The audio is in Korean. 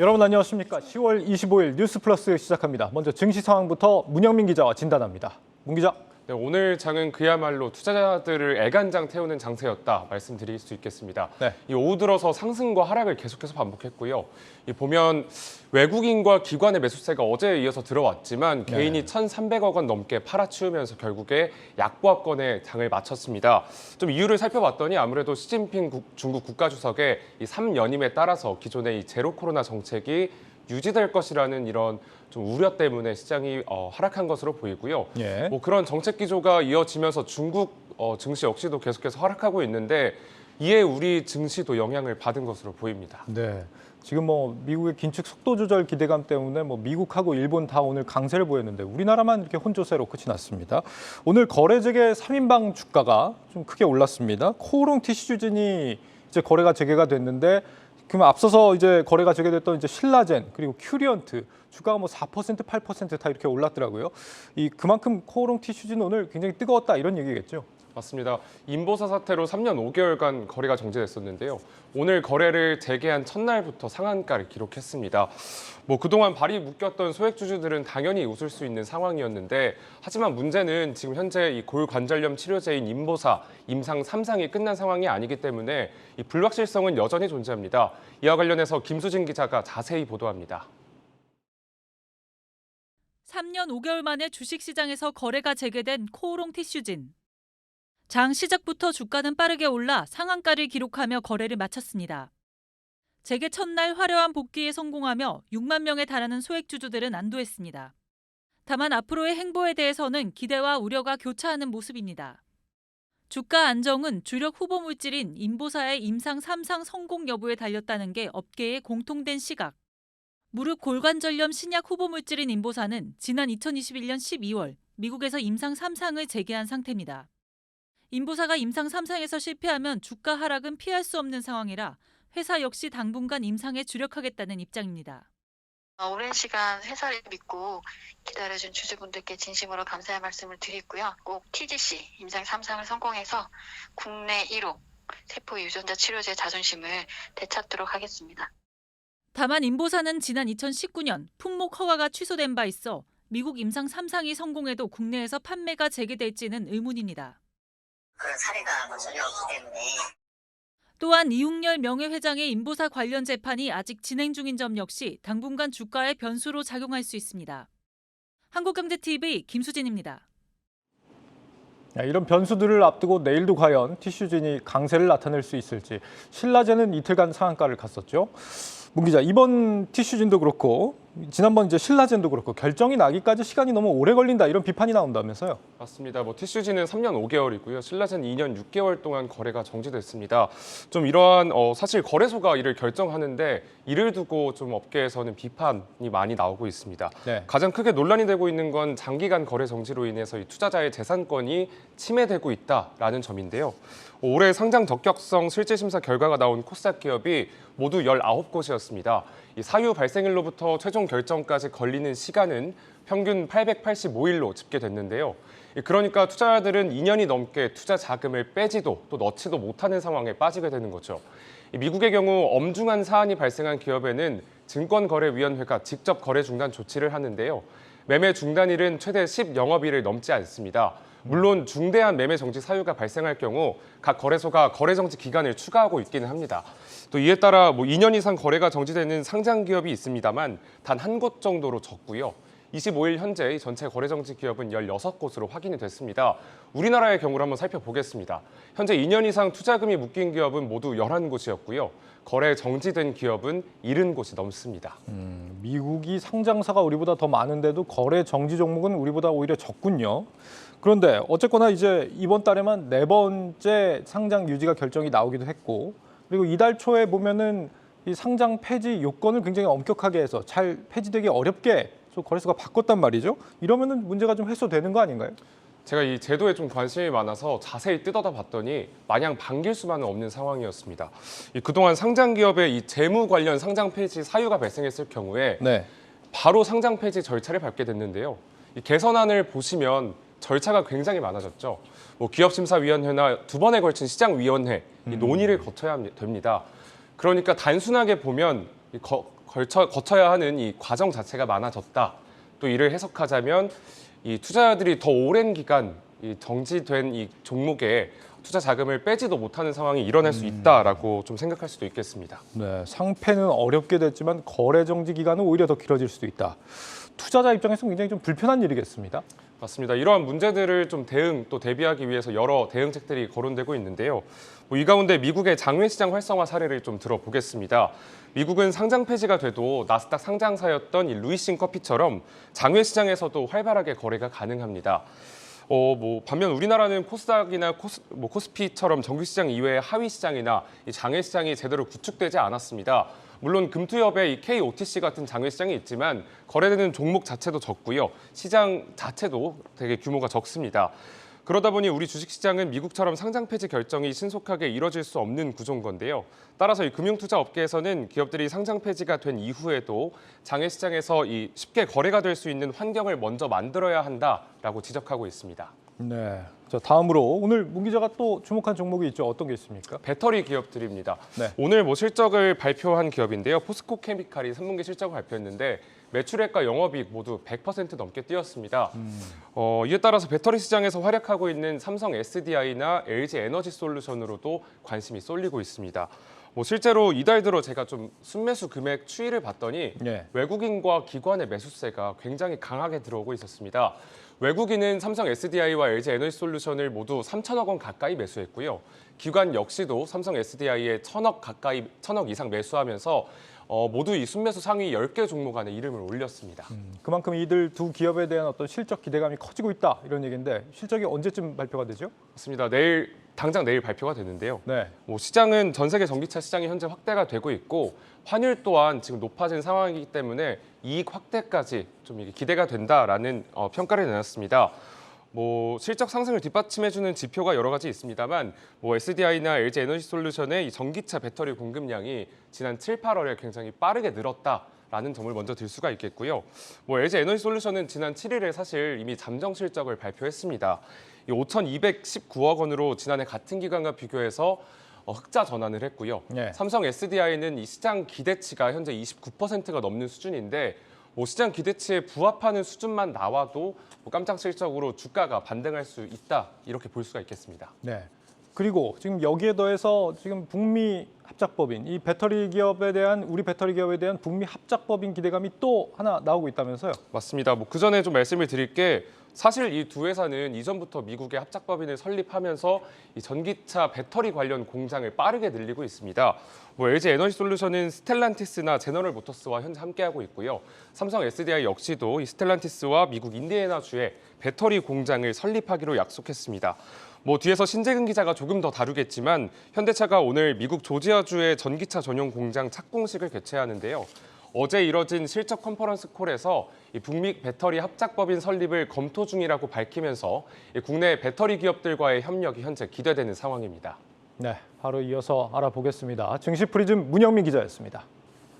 여러분 안녕하십니까? 10월 25일 뉴스플러스 시작합니다. 먼저 증시 상황부터 문영민 기자와 진단합니다. 문 기자. 네, 오늘 장은 그야말로 투자자들을 애간장 태우는 장세였다 말씀드릴 수 있겠습니다. 네. 이 오후 들어서 상승과 하락을 계속해서 반복했고요. 보면 외국인과 기관의 매수세가 어제에 이어서 들어왔지만 개인이 1,300억 원 넘게 팔아치우면서 결국에 약보합권에 장을 마쳤습니다. 좀 이유를 살펴봤더니 아무래도 시진핑 중국 국가주석의 이 3연임에 따라서 기존의 이 제로 코로나 정책이 유지될 것이라는 이런 좀 우려 때문에 시장이 하락한 것으로 보이고요. 예. 뭐 그런 정책 기조가 이어지면서 중국 증시 역시도 계속해서 하락하고 있는데 이에 우리 증시도 영향을 받은 것으로 보입니다. 네. 지금 미국의 긴축 속도 조절 기대감 때문에 미국하고 일본 다 오늘 강세를 보였는데 우리나라만 이렇게 혼조세로 끝이 났습니다. 오늘 거래 재개 3인방 주가가 좀 크게 올랐습니다. 코오롱 TC주진이 이제 거래가 재개가 됐는데 그러면 앞서서 이제 거래가 재개됐던 이제 신라젠 그리고 큐리언트 주가가 4%, 8% 다 이렇게 올랐더라고요. 그만큼 코오롱 TC주진 오늘 굉장히 뜨거웠다 이런 얘기겠죠. 맞습니다. 인보사 사태로 3년 5개월간 거래가 정지됐었는데요. 오늘 거래를 재개한 첫날부터 상한가를 기록했습니다. 그동안 발이 묶였던 소액주주들은 당연히 웃을 수 있는 상황이었는데 하지만 문제는 지금 현재 이 골관절염 치료제인 인보사 임상 3상이 끝난 상황이 아니기 때문에 이 불확실성은 여전히 존재합니다. 이와 관련해서 김수진 기자가 자세히 보도합니다. 3년 5개월 만에 주식시장에서 거래가 재개된 코오롱 TC주진. 장 시작부터 주가는 빠르게 올라 상한가를 기록하며 거래를 마쳤습니다. 재개 첫날 화려한 복귀에 성공하며 6만 명에 달하는 소액주주들은 안도했습니다. 다만 앞으로의 행보에 대해서는 기대와 우려가 교차하는 모습입니다. 주가 안정은 주력 후보 물질인 인보사의 임상 3상 성공 여부에 달렸다는 게 업계의 공통된 시각. 무릎 골관절염 신약 후보 물질인 인보사는 지난 2021년 12월 미국에서 임상 3상을 재개한 상태입니다. 인보사가 임상 3상에서 실패하면 주가 하락은 피할 수 없는 상황이라 회사 역시 당분간 임상에 주력하겠다는 입장입니다. 오랜 시간 회사를 믿고 기다려준 주주분들께 진심으로 감사의 말씀을 드리고요. 꼭 TGC 임상 3상을 성공해서 국내 1호 세포 유전자 치료제 자존심을 되찾도록 하겠습니다. 다만 인보사는 지난 2019년 품목 허가가 취소된 바 있어 미국 임상 3상이 성공해도 국내에서 판매가 재개될지는 의문입니다. 그런 사례가 전혀 없기 때문에 또한 이웅열 명예회장의 인보사 관련 재판이 아직 진행 중인 점 역시 당분간 주가의 변수로 작용할 수 있습니다. 한국경제TV 김수진입니다. 이런 변수들을 앞두고 내일도 과연 TC주진이 강세를 나타낼 수 있을지. 신라젠은 이틀간 상한가를 갔었죠. 문 기자, 이번 TC주진도 그렇고 지난번 이제 신라젠도 그렇고 결정이 나기까지 시간이 너무 오래 걸린다 이런 비판이 나온다면서요? 맞습니다. TC주진은 3년 5개월이고요. 신라젠 2년 6개월 동안 거래가 정지됐습니다. 좀 이러한 사실 거래소가 이를 결정하는데 이를 두고 좀 업계에서는 비판이 많이 나오고 있습니다. 네. 가장 크게 논란이 되고 있는 건 장기간 거래 정지로 인해서 이 투자자의 재산권이 침해되고 있다라는 점인데요. 올해 상장 적격성 실질심사 결과가 나온 코스닥 기업이 모두 19곳이었습니다. 이 사유 발생일로부터 최종 결정까지 걸리는 시간은 평균 885일로 집계됐는데요. 그러니까 투자자들은 2년이 넘게 투자 자금을 빼지도 또 넣지도 못하는 상황에 빠지게 되는 거죠. 미국의 경우 엄중한 사안이 발생한 기업에는 증권거래위원회가 직접 거래 중단 조치를 하는데요. 매매 중단일은 최대 10영업일을 넘지 않습니다. 물론 중대한 매매 정지 사유가 발생할 경우 각 거래소가 거래 정지 기간을 추가하고 있기는 합니다. 또 이에 따라 2년 이상 거래가 정지되는 상장 기업이 있습니다만 단 한 곳 정도로 적고요. 25일 현재 전체 거래 정지 기업은 16곳으로 확인이 됐습니다. 우리나라의 경우를 한번 살펴보겠습니다. 현재 2년 이상 투자금이 묶인 기업은 모두 11곳이었고요. 거래 정지된 기업은 70곳이 넘습니다. 미국이 상장사가 우리보다 더 많은데도 거래 정지 종목은 우리보다 오히려 적군요. 그런데 어쨌거나 이제 이번 달에만 4번째 상장 유지가 결정이 나오기도 했고 그리고 이달 초에 보면은 이 상장 폐지 요건을 굉장히 엄격하게 해서 잘 폐지되기 어렵게 거래소가 바꿨단 말이죠. 이러면은 문제가 좀 해소되는 거 아닌가요? 제가 이 제도에 좀 관심이 많아서 자세히 뜯어다 봤더니 마냥 반길 수만은 없는 상황이었습니다. 그동안 상장 기업의 이 재무 관련 상장 폐지 사유가 발생했을 경우에 네. 바로 상장 폐지 절차를 밟게 됐는데요. 이 개선안을 보시면 절차가 굉장히 많아졌죠. 기업심사위원회나 2번에 걸친 시장위원회 이 논의를 거쳐야 됩니다. 그러니까 단순하게 보면 거쳐야 하는 이 과정 자체가 많아졌다. 또 이를 해석하자면 이 투자자들이 더 오랜 기간 이 정지된 이 종목에 투자 자금을 빼지도 못하는 상황이 일어날 수 있다라고 좀 생각할 수도 있겠습니다. 네, 상패는 어렵게 됐지만 거래 정지 기간은 오히려 더 길어질 수도 있다. 투자자 입장에서 굉장히 좀 불편한 일이겠습니다. 맞습니다. 이러한 문제들을 좀 대비하기 위해서 여러 대응책들이 거론되고 있는데요. 이 가운데 미국의 장외 시장 활성화 사례를 좀 들어보겠습니다. 미국은 상장 폐지가 돼도 나스닥 상장사였던 이 루이싱 커피처럼 장외 시장에서도 활발하게 거래가 가능합니다. 반면 우리나라는 코스닥이나 코스피처럼 정규시장 이외의 하위 시장이나 이 장외 시장이 제대로 구축되지 않았습니다. 물론 금투협에 이 KOTC 같은 장외 시장이 있지만 거래되는 종목 자체도 적고요. 시장 자체도 되게 규모가 적습니다. 그러다 보니 우리 주식시장은 미국처럼 상장 폐지 결정이 신속하게 이뤄질 수 없는 구조인 건데요. 따라서 이 금융투자 업계에서는 기업들이 상장 폐지가 된 이후에도 장외 시장에서 이 쉽게 거래가 될 수 있는 환경을 먼저 만들어야 한다라고 지적하고 있습니다. 네. 자, 다음으로 오늘 문 기자가 또 주목한 종목이 있죠. 어떤 게 있습니까? 배터리 기업들입니다. 네. 오늘 실적을 발표한 기업인데요. 포스코 케미칼이 3분기 실적을 발표했는데 매출액과 영업이익 모두 100% 넘게 뛰었습니다. 이에 따라서 배터리 시장에서 활약하고 있는 삼성 SDI나 LG 에너지 솔루션으로도 관심이 쏠리고 있습니다. 실제로 이달 들어 제가 좀 순매수 금액 추이를 봤더니 네. 외국인과 기관의 매수세가 굉장히 강하게 들어오고 있었습니다. 외국인은 삼성 SDI와 LG 에너지 솔루션을 모두 3천억 원 가까이 매수했고요. 기관 역시도 삼성 SDI에 1천억 이상 매수하면서 모두 이 순매수 상위 10개 종목 안에 이름을 올렸습니다. 그만큼 이들 두 기업에 대한 어떤 실적 기대감이 커지고 있다 이런 얘기인데 실적이 언제쯤 발표가 되죠? 맞습니다. 당장 내일 발표가 되는데요. 네. 시장은 전 세계 전기차 시장이 현재 확대가 되고 있고 환율 또한 지금 높아진 상황이기 때문에 이익 확대까지 좀 이게 기대가 된다라는 평가를 내놨습니다. 실적 상승을 뒷받침해주는 지표가 여러 가지 있습니다만 SDI나 LG 에너지 솔루션의 이 전기차 배터리 공급량이 지난 7, 8월에 굉장히 빠르게 늘었다라는 점을 먼저 들 수가 있겠고요. LG 에너지 솔루션은 지난 7일에 사실 이미 잠정 실적을 발표했습니다. 이 5,219억 원으로 지난해 같은 기간과 비교해서 흑자 전환을 했고요. 네. 삼성 SDI는 이 시장 기대치가 현재 29%가 넘는 수준인데 시장 기대치에 부합하는 수준만 나와도 깜짝 실적으로 주가가 반등할 수 있다 이렇게 볼 수가 있겠습니다. 네. 그리고 지금 여기에 더해서 지금 북미 합작법인 이 배터리 기업에 대한 우리 배터리 기업에 대한 북미 합작법인 기대감이 또 하나 나오고 있다면서요? 맞습니다. 그 전에 좀 말씀을 드릴 게 사실 이 두 회사는 이전부터 미국의 합작법인을 설립하면서 이 전기차 배터리 관련 공장을 빠르게 늘리고 있습니다. LG 에너지 솔루션은 스텔란티스나 제너럴 모터스와 현재 함께하고 있고요. 삼성 SDI 역시도 이 스텔란티스와 미국 인디애나주에 배터리 공장을 설립하기로 약속했습니다. 뒤에서 신재근 기자가 조금 더 다루겠지만 현대차가 오늘 미국 조지아주의 전기차 전용 공장 착공식을 개최하는데요. 어제 이뤄진 실적 컨퍼런스 콜에서 이 북미 배터리 합작법인 설립을 검토 중이라고 밝히면서 국내 배터리 기업들과의 협력이 현재 기대되는 상황입니다. 네, 바로 이어서 알아보겠습니다. 증시 프리즘 문영민 기자였습니다.